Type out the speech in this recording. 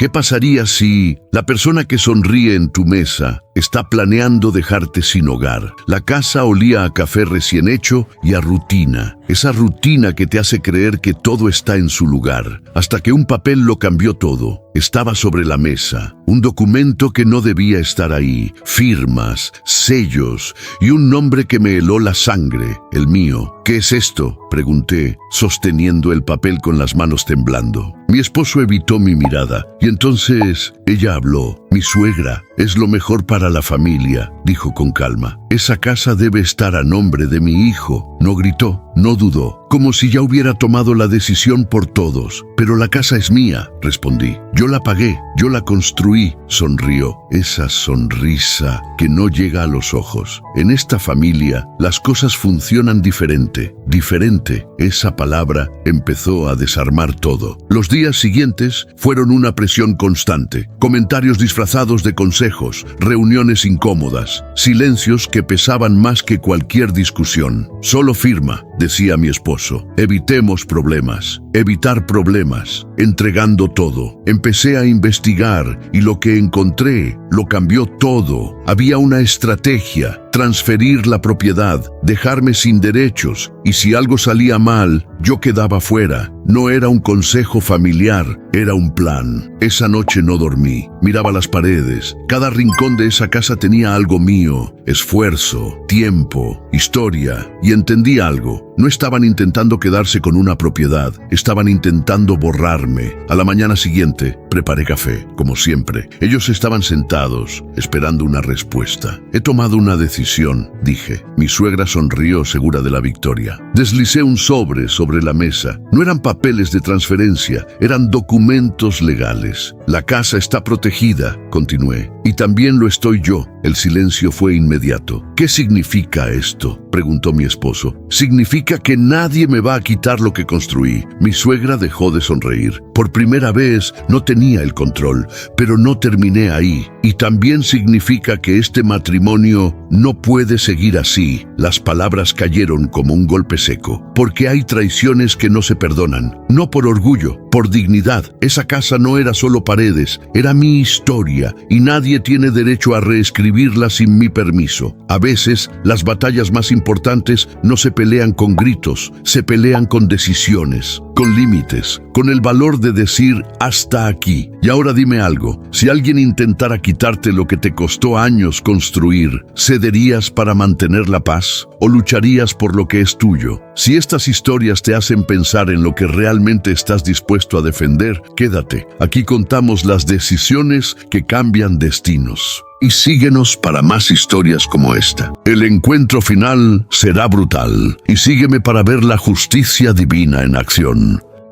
¿Qué pasaría si la persona que sonríe en tu mesa está planeando dejarte sin hogar? La casa olía a café recién hecho y a rutina. Esa rutina que te hace creer que todo está en su lugar, hasta que un papel lo cambió todo. Estaba sobre la mesa, un documento que no debía estar ahí, firmas, sellos y un nombre que me heló la sangre, el mío. ¿Qué es esto?, pregunté, sosteniendo el papel con las manos temblando. Mi esposo evitó mi mirada y entonces ella habló. Mi suegra es lo mejor para la familia, dijo con calma. Esa casa debe estar a nombre de mi hijo. No gritó, no dudó, como si ya hubiera tomado la decisión por todos. Pero la casa es mía, respondí. Yo la pagué, yo la construí, sonrió. Esa sonrisa que no llega a los ojos. En esta familia, las cosas funcionan diferente. Diferente. Esa palabra empezó a desarmar todo. Los días siguientes fueron una presión constante. Comentarios disfrazados de consejos, reuniones incómodas, silencios que pesaban más que cualquier discusión. Solo firma, decía mi esposo. Evitemos problemas. Evitar problemas. Entregando todo. Empecé a investigar y lo que encontré lo cambió todo. Había una estrategia. Transferir la propiedad, dejarme sin derechos, y si algo salía mal, yo quedaba fuera. No era un consejo familiar, era un plan. Esa noche no dormí, miraba las paredes. Cada rincón de esa casa tenía algo mío, esfuerzo, tiempo, historia, y entendí algo. No estaban intentando quedarse con una propiedad, estaban intentando borrarme. A la mañana siguiente, preparé café, como siempre. Ellos estaban sentados, esperando una respuesta. He tomado una decisión, dije. Mi suegra sonrió, segura de la victoria. Deslicé un sobre la mesa. No eran papeles de transferencia, eran documentos legales. La casa está protegida, continué, y también lo estoy yo. El silencio fue inmediato. ¿Qué significa esto?, preguntó mi esposo. Significa que nadie me va a quitar lo que construí. Mi suegra dejó de sonreír. Por primera vez no tenía el control, pero no terminé ahí. Y también significa que este matrimonio no puede seguir así. Las palabras cayeron como un golpe seco, porque hay traiciones que no se perdonan. No por orgullo, por dignidad. Esa casa no era solo paredes, era mi historia, y nadie tiene derecho a reescribirla sin mi permiso. A veces, las batallas más importantes no se pelean con gritos, se pelean con decisiones, con límites, con el valor de decir hasta aquí. Y ahora dime algo, si alguien intentara quitarte lo que te costó años construir, ¿cederías para mantener la paz o lucharías por lo que es tuyo? Si estas historias te hacen pensar en lo que realmente estás dispuesto a defender, quédate. Aquí contamos las decisiones que cambian destinos. Y síguenos para más historias como esta. El encuentro final será brutal. Y sígueme para ver la justicia divina en acción.